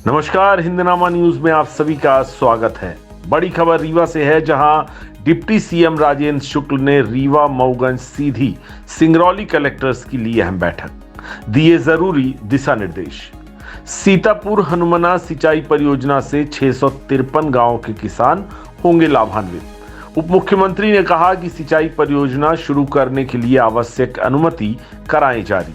नमस्कार, हिंदनामा न्यूज में आप सभी का स्वागत है। बड़ी खबर रीवा से है, जहां डिप्टी सीएम राजेंद्र शुक्ल ने रीवा, मऊगंज, सीधी, सिंगरौली कलेक्टर्स की ली अहम बैठक, दिए जरूरी दिशा निर्देश। सीतापुर हनुमना सिंचाई परियोजना से 653 गांवों के किसान होंगे लाभान्वित। उप मुख्यमंत्री ने कहा कि सिंचाई परियोजना शुरू करने के लिए आवश्यक अनुमति कराई जारी।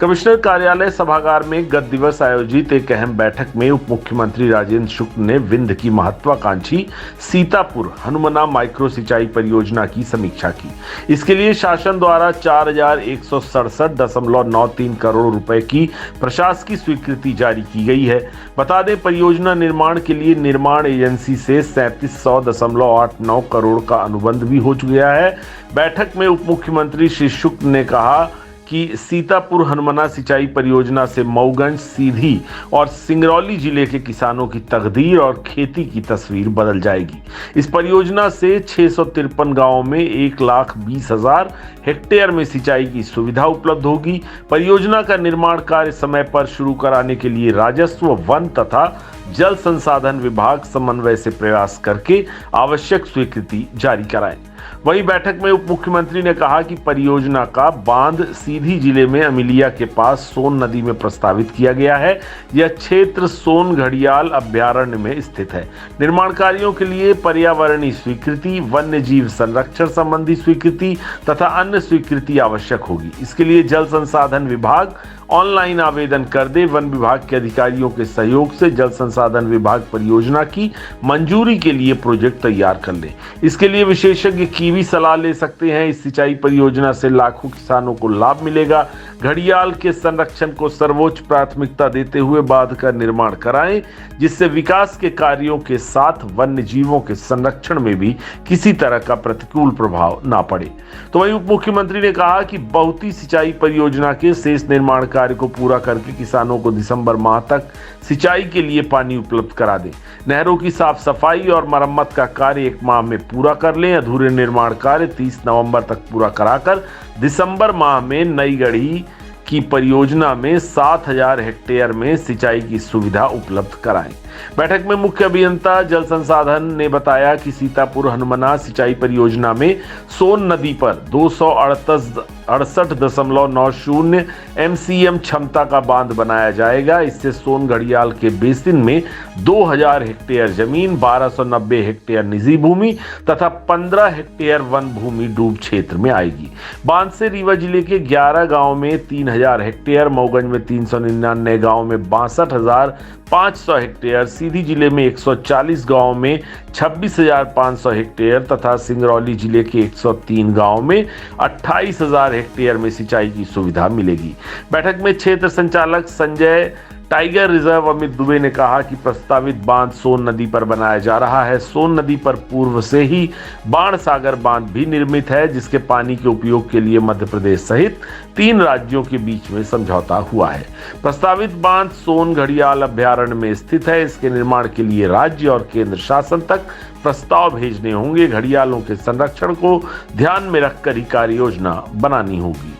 कमिश्नर कार्यालय सभागार में गत दिवस आयोजित एक अहम बैठक में उप मुख्यमंत्री राजेंद्र शुक्ल ने विंध्य की महत्वाकांक्षी सीतापुर हनुमना माइक्रो सिंचाई परियोजना की समीक्षा की। इसके लिए शासन द्वारा 4167.93 करोड़ रुपए की प्रशासकीय स्वीकृति जारी की गई है। बता दें, परियोजना निर्माण के लिए निर्माण एजेंसी से 3700.89 करोड़ का अनुबंध भी हो गया है। बैठक में उप मुख्यमंत्री श्री शुक्ल ने कहा कि सीतापुर हनुमना सिंचाई परियोजना से मऊगंज, सीधी और सिंगरौली जिले के किसानों की तकदीर और खेती की तस्वीर बदल जाएगी। इस परियोजना से 653 गांवों में 1,20,000 हेक्टेयर में सिंचाई की सुविधा उपलब्ध होगी। परियोजना का निर्माण कार्य समय पर शुरू कराने के लिए राजस्व, वन तथा जल संसाधन विभाग समन्वय से प्रयास करके आवश्यक स्वीकृति जारी कराएं। वहीं बैठक में उप मुख्यमंत्री ने कहा कि परियोजना का बांध सीधी जिले में अमिलिया के पास सोन नदी में प्रस्तावित किया गया है। यह क्षेत्र सोन घड़ियाल अभ्यारण्य में स्थित है। निर्माण कार्यों के लिए पर्यावरणीय स्वीकृति, वन्य जीव संरक्षण संबंधी स्वीकृति तथा अन्य स्वीकृति आवश्यक होगी। इसके लिए जल संसाधन विभाग ऑनलाइन आवेदन कर दे। वन विभाग के अधिकारियों के सहयोग से जल संसाधन विभाग परियोजना की मंजूरी के लिए प्रोजेक्ट तैयार कर ले। इसके लिए विशेषज्ञ की भी सलाह ले सकते हैं। इस सिंचाई परियोजना से लाखों किसानों को लाभ मिलेगा। घड़ियाल के संरक्षण को सर्वोच्च प्राथमिकता देते हुए बांध का निर्माण कराएं, जिससे विकास के कार्यों के साथ वन्य जीवों के संरक्षण में भी किसी तरह का प्रतिकूल प्रभाव ना पड़े। तो वहीं उप मुख्यमंत्री ने कहा कि बहुती सिंचाई परियोजना के शेष निर्माण कार्य को पूरा करके किसानों को दिसंबर माह तक सिंचाई के लिए पानी उपलब्ध करा दें। नहरों की साफ सफाई और मरम्मत का कार्य 1 माह में पूरा कर लें। अधूरे निर्माण कार्य 30 नवंबर तक पूरा कराकर दिसंबर माह में नई गढ़ी की परियोजना में 7,000 हेक्टेयर में सिंचाई की सुविधा उपलब्ध कराएं। बैठक में मुख्य अभियंता जल संसाधन ने बताया कि सीतापुर हनुमना सिंचाई परियोजना में सोन नदी पर 268.90 MCM क्षमता का बांध बनाया जाएगा। इससे सोन घड़ियाल के बेसिन में 2000 हेक्टेयर जमीन, 1290 हेक्टेयर निजी भूमि तथा 15 हेक्टेयर वन भूमि डूब क्षेत्र में आएगी। बांध से रीवा जिले के 11 गांव में 3000 हेक्टेयर, मऊगंज में 399 गांव में 62,500 हेक्टेयर, सीधी जिले में 140 गांव में 26,500 हेक्टेयर तथा सिंगरौली जिले के 103 गांव में 28,000 हेक्टेयर में सिंचाई की सुविधा मिलेगी। बैठक में क्षेत्र संचालक संजय टाइगर रिजर्व अमित दुबे ने कहा कि प्रस्तावित बांध सोन नदी पर बनाया जा रहा है। सोन नदी पर पूर्व से ही बाण सागर बांध भी निर्मित है, जिसके पानी के उपयोग के लिए मध्य प्रदेश सहित 3 राज्यों के बीच में समझौता हुआ है। प्रस्तावित बांध सोन घड़ियाल अभ्यारण्य में स्थित है। इसके निर्माण के लिए राज्य और केंद्र शासन तक प्रस्ताव भेजने होंगे। घड़ियालों के संरक्षण को ध्यान में रखकर ही कार्य योजना बनानी होगी।